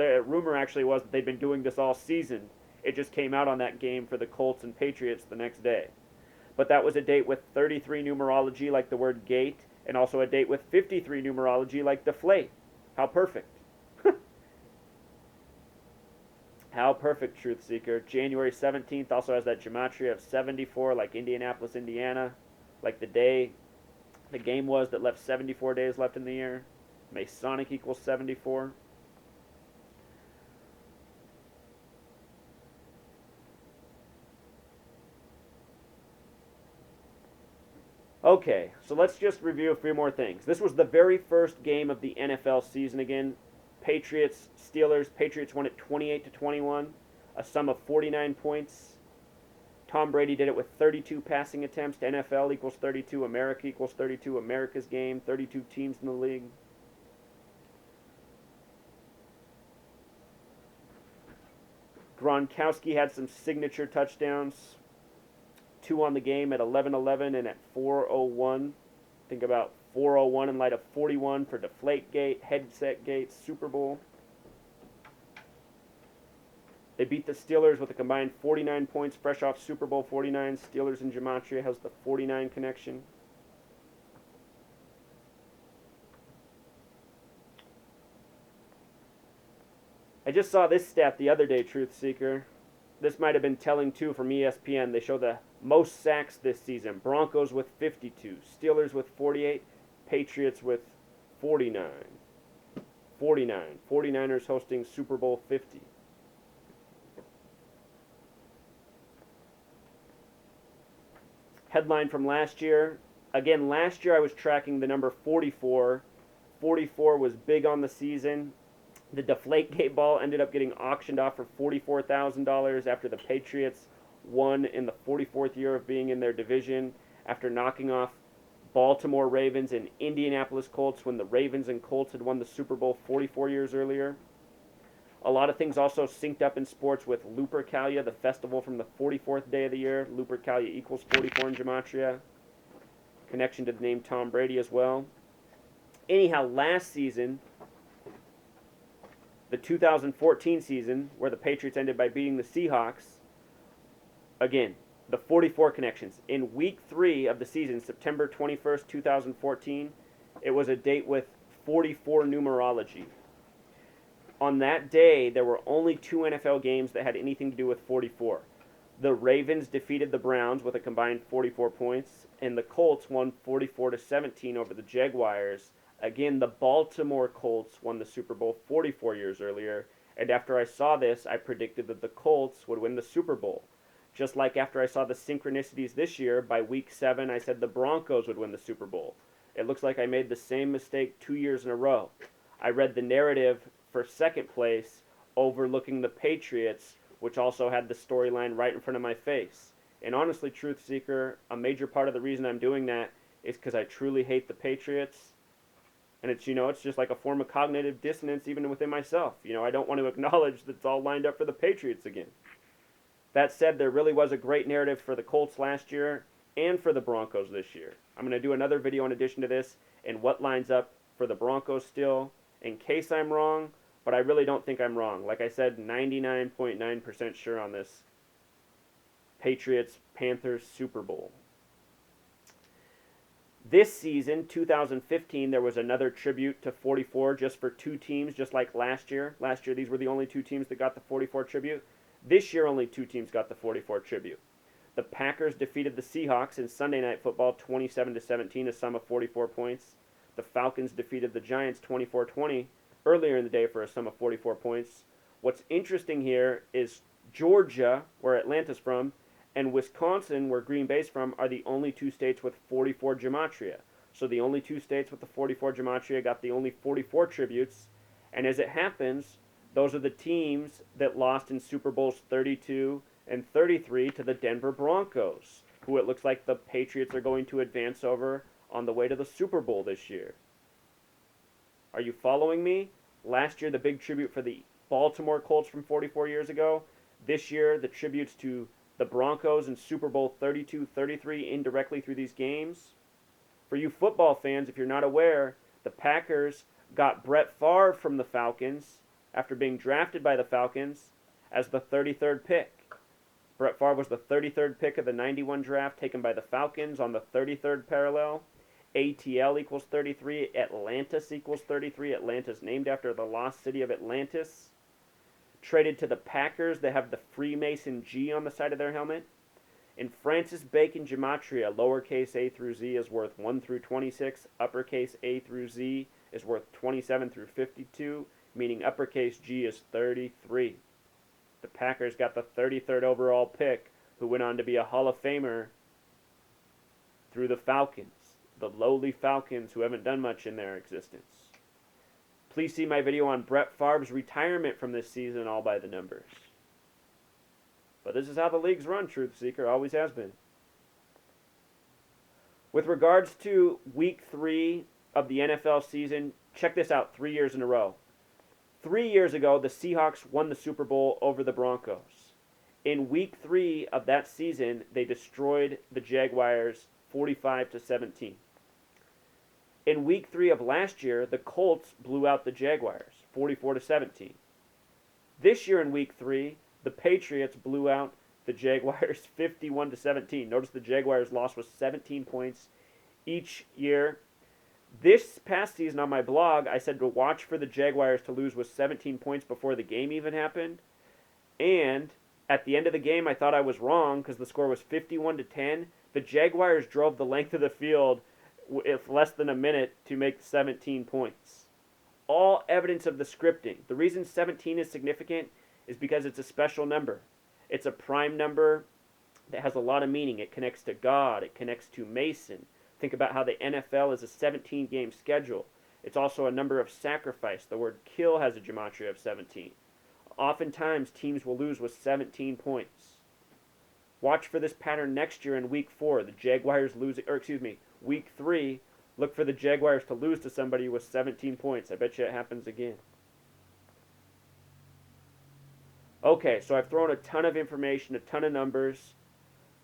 The rumor actually was that they'd been doing this all season. It just came out on that game for the Colts and Patriots the next day. But that was a date with 33 numerology, like the word gate, and also a date with 53 numerology, like deflate. How perfect. How perfect, Truth Seeker. January 17th also has that gematria of 74, like Indianapolis, Indiana, like the day the game was that left 74 days left in the year. Masonic equals 74. Okay, so let's just review a few more things. This was the very first game of the NFL season again. Patriots, Steelers. Patriots won it 28-21, a sum of 49 points. Tom Brady did it with 32 passing attempts. NFL equals 32, America equals 32, America's game, 32 teams in the league. Gronkowski had some signature touchdowns. 2 on the game at 11:11 and at 4:01. Think about 4:01 in light of 41 for Deflate Gate, Headset Gate, Super Bowl. They beat the Steelers with a combined 49 points, fresh off Super Bowl 49. Steelers and gematria has the 49 connection. I just saw this stat the other day, Truth Seeker. This might have been telling too from ESPN. They show the most sacks this season. Broncos with 52, Steelers with 48, Patriots with 49. 49ers hosting Super Bowl 50. Headline from last year. Again, last year I was tracking the number 44. 44 was big on the season. The Deflate Gate ball ended up getting auctioned off for $44,000 after the Patriots won in the 44th year of being in their division after knocking off Baltimore Ravens and Indianapolis Colts when the Ravens and Colts had won the Super Bowl 44 years earlier. A lot of things also synced up in sports with Lupercalia, the festival from the 44th day of the year. Lupercalia equals 44 in gematria. Connection to the name Tom Brady as well. Anyhow, last season, the 2014 season, where the Patriots ended by beating the Seahawks, again, the 44 connections. In week 3 of the season, September 21st, 2014, it was a date with 44 numerology. On that day, there were only 2 NFL games that had anything to do with 44. The Ravens defeated the Browns with a combined 44 points, and the Colts won 44-17 over the Jaguars. Again, the Baltimore Colts won the Super Bowl 44 years earlier, and after I saw this, I predicted that the Colts would win the Super Bowl. Just like after I saw the synchronicities this year, by week 7, I said the Broncos would win the Super Bowl. It looks like I made the same mistake 2 years in a row. I read the narrative for second place, overlooking the Patriots, which also had the storyline right in front of my face. And honestly, Truth Seeker, a major part of the reason I'm doing that is because I truly hate the Patriots. And it's just like a form of cognitive dissonance even within myself. I don't want to acknowledge that it's all lined up for the Patriots again. That said, there really was a great narrative for the Colts last year and for the Broncos this year. I'm going to do another video in addition to this and what lines up for the Broncos still, in case I'm wrong, but I really don't think I'm wrong. Like I said, 99.9% sure on this Patriots-Panthers Super Bowl. This season, 2015, there was another tribute to 44 just for 2 teams, just like last year. Last year, these were the only 2 teams that got the 44 tribute. This year, only 2 teams got the 44 tribute. The Packers defeated the Seahawks in Sunday Night Football 27-17, a sum of 44 points. The Falcons defeated the Giants 24-20 earlier in the day for a sum of 44 points. What's interesting here is Georgia, where Atlanta's from, and Wisconsin, where Green Bay's from, are the only 2 states with 44 gematria. So the only 2 states with the 44 gematria got the only 44 tributes. And as it happens, those are the teams that lost in Super Bowls 32 and 33 to the Denver Broncos, who it looks like the Patriots are going to advance over on the way to the Super Bowl this year. Are you following me? Last year, the big tribute for the Baltimore Colts from 44 years ago. This year, the tributes to the Broncos in Super Bowl 32, 33 indirectly through these games. For you football fans, if you're not aware, the Packers got Brett Favre from the Falcons after being drafted by the Falcons as the 33rd pick. Brett Favre was the 33rd pick of the 91 draft, taken by the Falcons on the 33rd parallel. ATL equals 33. Atlantis equals 33. Atlantis named after the lost city of Atlantis. Traded to the Packers. They have the Freemason G on the side of their helmet. In Francis Bacon gematria, lowercase a through z is worth 1 through 26. Uppercase a through z is worth 27 through 52, meaning uppercase G is 33. The Packers got the 33rd overall pick, who went on to be a Hall of Famer through the Falcons, the lowly Falcons who haven't done much in their existence. Please see my video on Brett Favre's retirement from this season, all by the numbers. But this is how the leagues run, Truth Seeker, always has been. With regards to Week 3 of the NFL season, check this out 3 years in a row. 3 years ago, the Seahawks won the Super Bowl over the Broncos. In Week 3 of that season, they destroyed the Jaguars 45-17. In Week 3 of last year, the Colts blew out the Jaguars 44-17. This year in Week 3, the Patriots blew out the Jaguars 51-17. Notice the Jaguars' loss was 17 points each year. This past season on my blog, I said to watch for the Jaguars to lose with 17 points before the game even happened. And at the end of the game, I thought I was wrong because the score was 51-10. The Jaguars drove the length of the field with less than a minute to make 17 points. All evidence of the scripting. The reason 17 is significant is because it's a special number. It's a prime number that has a lot of meaning. It connects to God. It connects to Mason. Think about how the NFL is a 17-game schedule. It's also a number of sacrifice. The word kill has a gematria of 17. Oftentimes, teams will lose with 17 points. Watch for this pattern next year in Week 4. The Jaguars losing, Week 3. Look for the Jaguars to lose to somebody with 17 points. I bet you it happens again. Okay, so I've thrown a ton of information, a ton of numbers.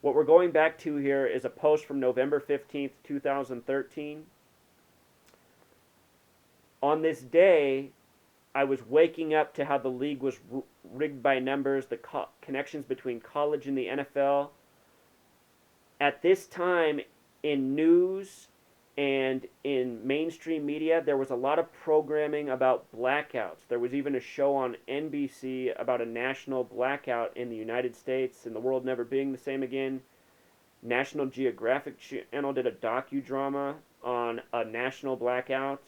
What we're going back to here is a post from November 15th, 2013. On this day, I was waking up to how the league was rigged by numbers, the connections between college and the NFL. At this time, in news and in mainstream media, there was a lot of programming about blackouts. There was even a show on NBC about a national blackout in the United States and the world never being the same again. National Geographic Channel did a docudrama on a national blackout.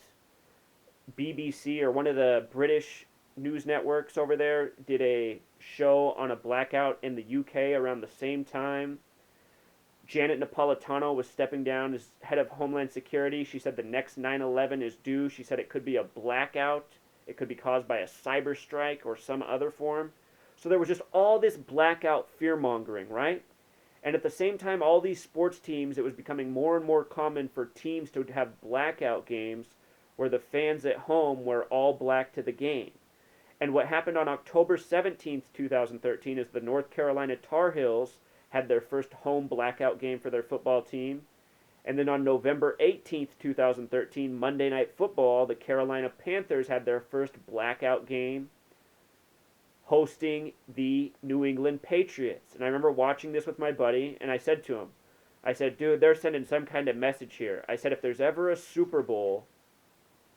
BBC, or one of the British news networks over there, did a show on a blackout in the UK around the same time. Janet Napolitano was stepping down as head of Homeland Security. She said the next 9/11 is due. She said it could be a blackout. It could be caused by a cyber strike or some other form. So there was just all this blackout fear-mongering, right? And at the same time, all these sports teams, it was becoming more and more common for teams to have blackout games where the fans at home wear all black to the game. And what happened on October 17th, 2013 is the North Carolina Tar Heels had their first home blackout game for their football team. And then on November 18th, 2013, Monday Night Football, the Carolina Panthers had their first blackout game hosting the New England Patriots. And I remember watching this with my buddy, and I said to him, I said, dude, they're sending some kind of message here. I said, if there's ever a Super Bowl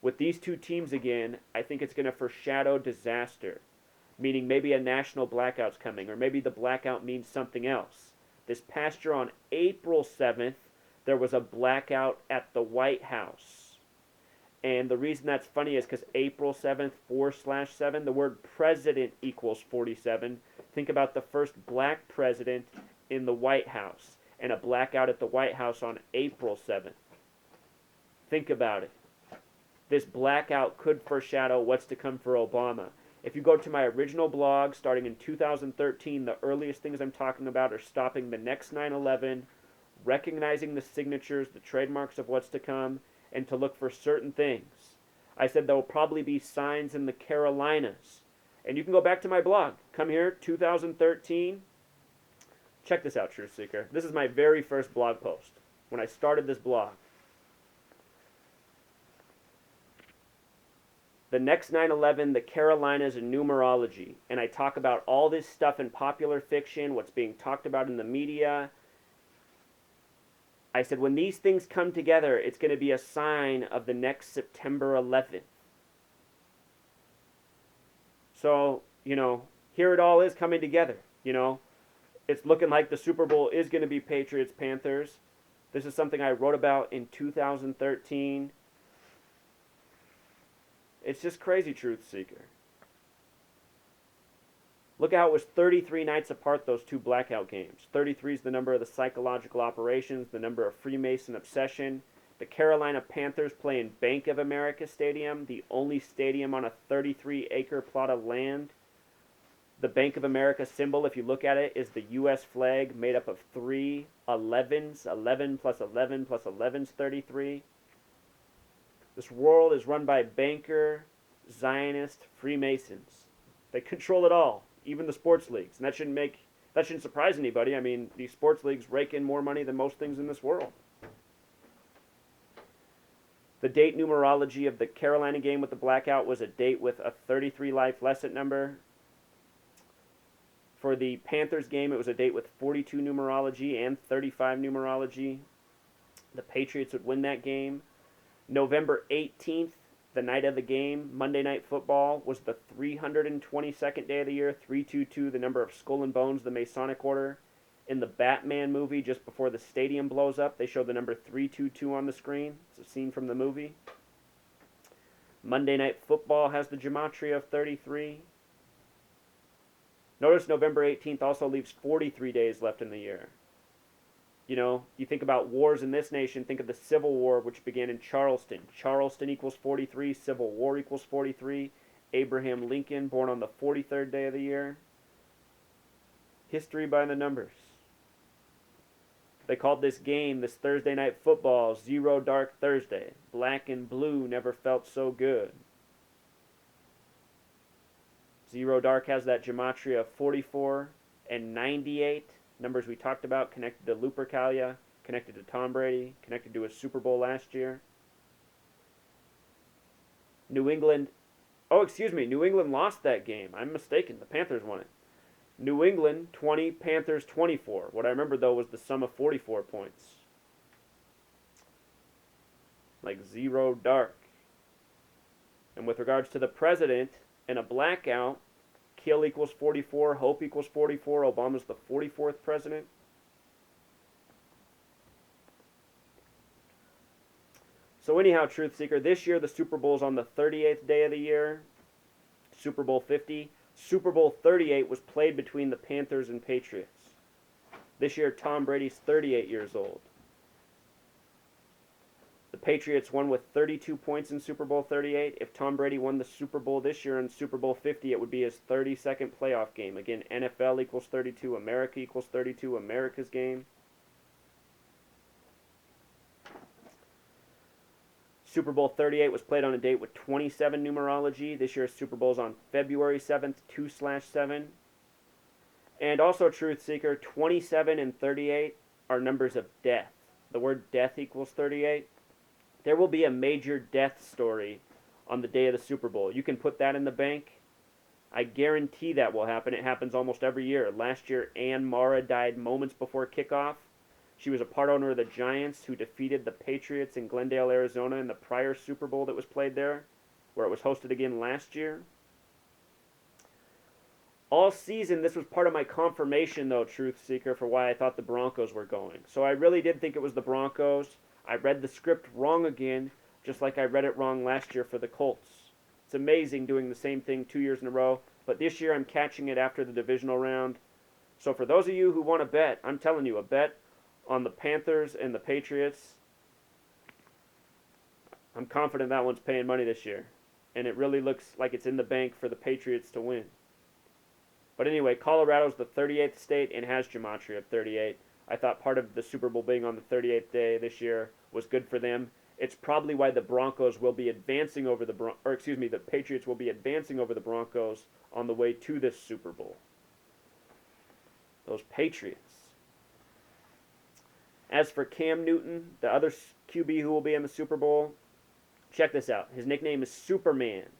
with these two teams again, I think it's going to foreshadow disaster. Meaning maybe a national blackout's coming, or maybe the blackout means something else. This past year on April 7th, there was a blackout at the White House. And the reason that's funny is because April 7th, 4/7, the word president equals 47. Think about the first black president in the White House, and a blackout at the White House on April 7th. Think about it. This blackout could foreshadow what's to come for Obama. If you go to my original blog, starting in 2013, the earliest things I'm talking about are stopping the next 9/11, recognizing the signatures, the trademarks of what's to come, and to look for certain things. I said there will probably be signs in the Carolinas. And you can go back to my blog. Come here, 2013. Check this out, Truth Seeker. This is my very first blog post when I started this blog. The next 9/11, the Carolinas, and numerology. And I talk about all this stuff in popular fiction, what's being talked about in the media. I said, when these things come together, it's going to be a sign of the next September 11th. So, here it all is coming together. It's looking like the Super Bowl is going to be Patriots-Panthers. This is something I wrote about in 2013. It's just crazy, Truth Seeker. Look how it was 33 nights apart, those two blackout games. 33 is the number of the psychological operations, the number of Freemason obsession. The Carolina Panthers play in Bank of America Stadium, the only stadium on a 33-acre plot of land. The Bank of America symbol, if you look at it, is the U.S. flag made up of 3 11s. 11 plus 11 plus 11 is 33. This world is run by banker, Zionist, Freemasons. They control it all, even the sports leagues. And that shouldn't surprise anybody. I mean, these sports leagues rake in more money than most things in this world. The date numerology of the Carolina game with the blackout was a date with a 33 life lesson number. For the Panthers game, it was a date with 42 numerology and 35 numerology. The Patriots would win that game. November 18th, the night of the game, Monday Night Football, was the 322nd day of the year. 322, the number of skull and bones, the Masonic order. In the Batman movie, just before the stadium blows up, they show the number 322 on the screen. It's a scene from the movie. Monday Night Football has the gematria of 33. Notice November 18th also leaves 43 days left in the year. You think about wars in this nation, think of the Civil War, which began in Charleston. Charleston equals 43, Civil War equals 43. Abraham Lincoln, born on the 43rd day of the year. History by the numbers. They called this game, this Thursday night football, Zero Dark Thursday. Black and blue never felt so good. Zero Dark has that gematria of 44 and 98. Numbers we talked about, connected to Lupercalia, connected to Tom Brady, connected to his Super Bowl last year. New England lost that game. I'm mistaken. The Panthers won it. New England 20, Panthers 24. What I remember, though, was the sum of 44 points. Like Zero Dark. And with regards to the president, in a blackout, kill equals 44, hope equals 44. Obama's the 44th president. So anyhow, Truth Seeker, this year the Super Bowl's on the 38th day of the year. Super Bowl 50. Super Bowl 38 was played between the Panthers and Patriots. This year Tom Brady's 38 years old. The Patriots won with 32 points in Super Bowl 38. If Tom Brady won the Super Bowl this year in Super Bowl 50, it would be his 32nd playoff game. Again, NFL equals 32, America equals 32, America's game. Super Bowl 38 was played on a date with 27 numerology. This year's Super Bowl is on February 7th, 2/7. And also, Truth Seeker, 27 and 38 are numbers of death. The word death equals 38. There will be a major death story on the day of the Super Bowl. You can put that in the bank. I guarantee that will happen. It happens almost every year. Last year, Ann Mara died moments before kickoff. She was a part owner of the Giants, who defeated the Patriots in Glendale, Arizona in the prior Super Bowl that was played there, where it was hosted again last year. All season, this was part of my confirmation, though, Truth Seeker, for why I thought the Broncos were going. So I really did think it was the Broncos. I read the script wrong again, just like I read it wrong last year for the Colts. It's amazing doing the same thing 2 years in a row, but this year I'm catching it after the divisional round. So for those of you who want to bet, I'm telling you, a bet on the Panthers and the Patriots, I'm confident that one's paying money this year. And it really looks like it's in the bank for the Patriots to win. But anyway, Colorado's the 38th state and has gematria of 38. I thought part of the Super Bowl being on the 38th day this year was good for them. It's probably why the Broncos will be advancing over the Patriots will be advancing over the Broncos on the way to this Super Bowl. Those Patriots. As for Cam Newton, the other QB who will be in the Super Bowl, check this out. His nickname is Superman.